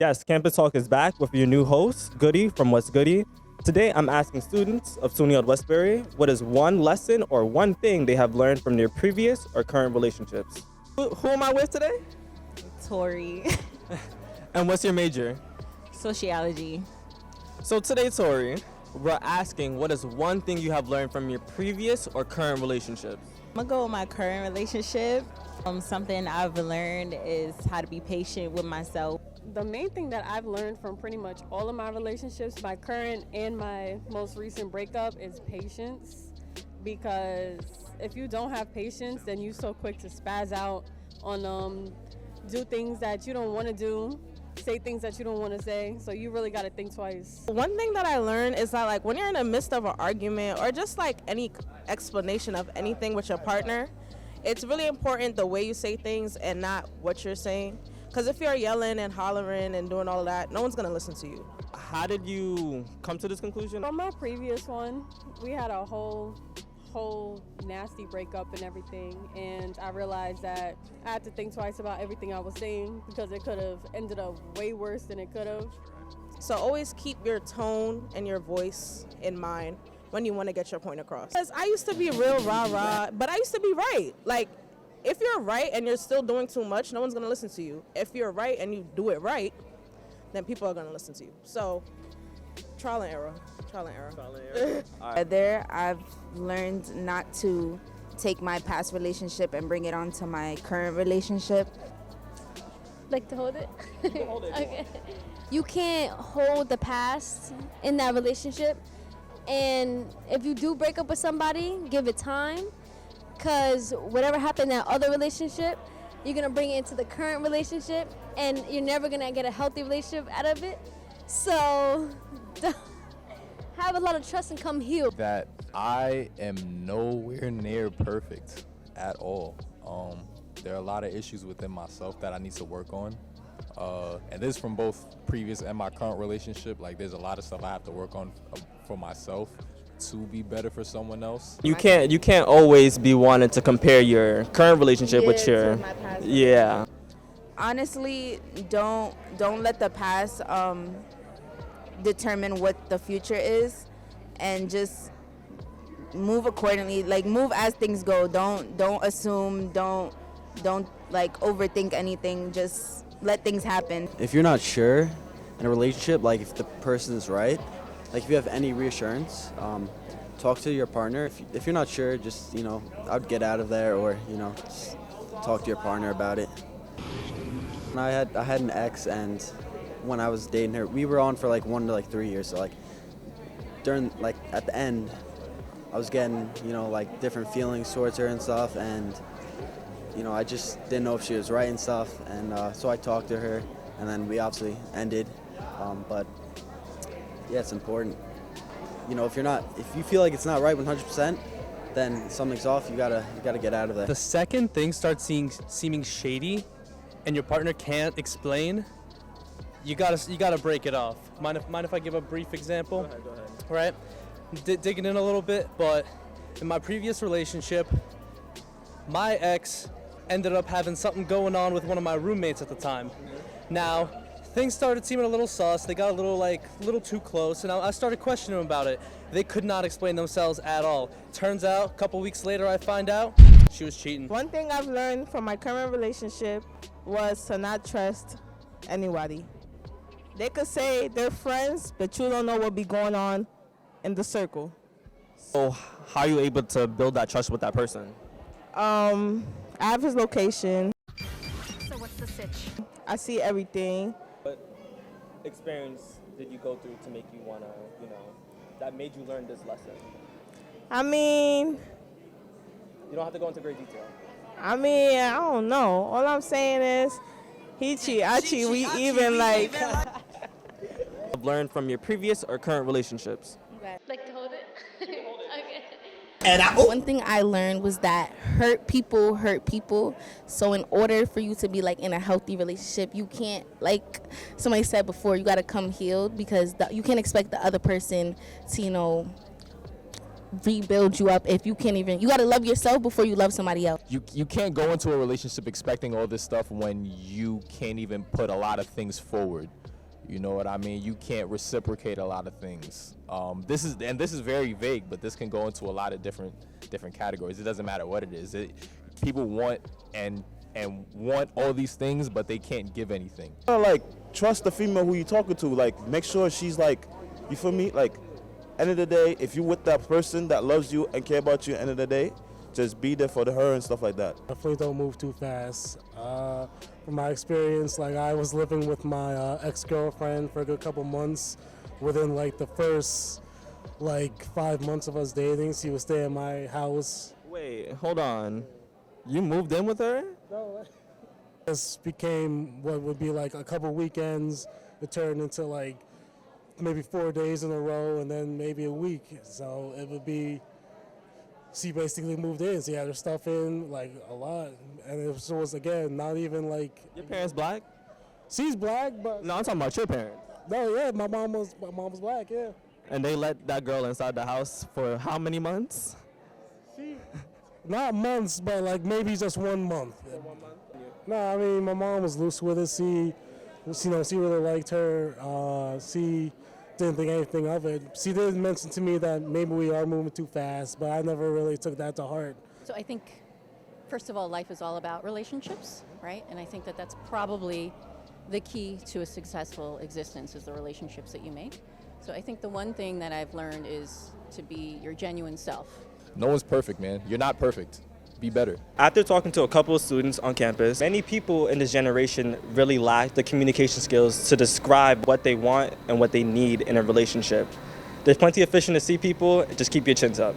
Yes, Campus Talk is back with your new host, Goody from West Goody. Today, I'm asking students of SUNY at Westbury what is one lesson or one thing they have learned from their previous or current relationships. Who am I with today? Tori. And what's your major? Sociology. So today, Tori, we're asking what is one thing you have learned from your previous or current relationships. I'm gonna go with my current relationship. Something I've learned is how to be patient with myself. The main thing that I've learned from pretty much all of my relationships, my current and my most recent breakup, is patience. Because if you don't have patience, then you're so quick to spaz out on do things that you don't want to do, say things that you don't want to say. So you really got to think twice. One thing that I learned is that, like, when you're in the midst of an argument or just like any explanation of anything with your partner, it's really important the way you say things and not what you're saying. Because if you're yelling and hollering and doing all of that, no one's going to listen to you. How did you come to this conclusion? On my previous one, we had a whole nasty breakup and everything, and I realized that I had to think twice about everything I was saying because it could have ended up way worse than it could have. So always keep your tone and your voice in mind when you want to get your point across. Because I used to be real rah-rah, but I used to be right. Like, if you're right and you're still doing too much, no one's going to listen to you. If you're right and you do it right, then people are going to listen to you. So, trial and error. There, I've learned not to take my past relationship and bring it onto my current relationship. Like to hold it? Okay. You can't hold the past in that relationship. And if you do break up with somebody, give it time. Because whatever happened in that other relationship, you're going to bring it into the current relationship. And you're never going to get a healthy relationship out of it. So have a lot of trust and come healed. That I am nowhere near perfect at all. There are a lot of issues within myself that I need to work on. And this is from both previous and my current relationship. Like, there's a lot of stuff I have to work on for myself to be better for someone else. You can't always be wanting to compare your current relationship with your to my past. yeah. Honestly, don't let the past determine what the future is, and just move accordingly. Like, move as things go. Don't assume. Don't like overthink anything. Just let things happen. If you're not sure in a relationship, like if the person is right, like if you have any reassurance, talk to your partner. If you're not sure, just, I'd get out of there, or, just talk to your partner about it. I had an ex, and when I was dating her, we were on for like 1 to 3 years. So like during, like, at the end, I was getting, like different feelings towards her and stuff, and I just didn't know if she was right and stuff, and so I talked to her, and then we obviously ended. But yeah, it's important. If you feel like it's not right 100%, then something's off. You gotta get out of there. The second things start seeming shady, and your partner can't explain, you gotta break it off. Mind if I give a brief example? Go ahead. Right? Digging in a little bit, but in my previous relationship, my ex ended up having something going on with one of my roommates at the time. Now, things started seeming a little sus. They got a little too close, and I started questioning them about it. They could not explain themselves at all. Turns out, a couple weeks later, I find out she was cheating. One thing I've learned from my current relationship was to not trust anybody. They could say they're friends, but you don't know what be going on in the circle. So how are you able to build that trust with that person? I have his location. So what's the sitch? I see everything. What experience did you go through to make you wanna, that made you learn this lesson? I mean, You don't have to go into great detail. I don't know. All I'm saying is, he cheat, I cheat, we even like. I've learned from your previous or current relationships. Like to hold it? Okay. One thing I learned was that hurt people. So in order for you to be like in a healthy relationship, you can't, like somebody said before, you got to come healed, because you can't expect the other person to, rebuild you up if you can't even. You got to love yourself before you love somebody else. You can't go into a relationship expecting all this stuff when you can't even put a lot of things forward. You know what I mean? You can't reciprocate a lot of things. This is very vague, but this can go into a lot of different categories. It doesn't matter what it is. People want and want all these things, but they can't give anything. Like, trust the female who you talking to. Like, make sure she's like, you feel me? Like, end of the day, if you with that person that loves you and care about you, end of the day, just be there for her and stuff like that. Definitely don't move too fast. From my experience, like, I was living with my ex-girlfriend for a good couple months. Within like the first 5 months of us dating, she would stay at my house. Wait, hold on. You moved in with her? No, this became what would be like a couple weekends. It turned into like maybe 4 days in a row, and then maybe a week. So it would be. She basically moved in. She had her stuff in, like, a lot. And it was again, not even like... Your parents black? She's black, but... No, I'm talking about your parents. No, yeah, my mom was black, yeah. And they let that girl inside the house for how many months? Not months, but like maybe just 1 month. Yeah, 1 month? Yeah. No, I mean, my mom was loose with it. She really liked her. She didn't think anything of it. She did mention to me that maybe we are moving too fast, but I never really took that to heart. So I think, first of all, life is all about relationships, right? And I think that that's probably the key to a successful existence is the relationships that you make. So I think the one thing that I've learned is to be your genuine self. No one's perfect, man. You're not perfect. Be better. After talking to a couple of students on campus, many people in this generation really lack the communication skills to describe what they want and what they need in a relationship. There's plenty of fish in the sea, people. Just keep your chins up.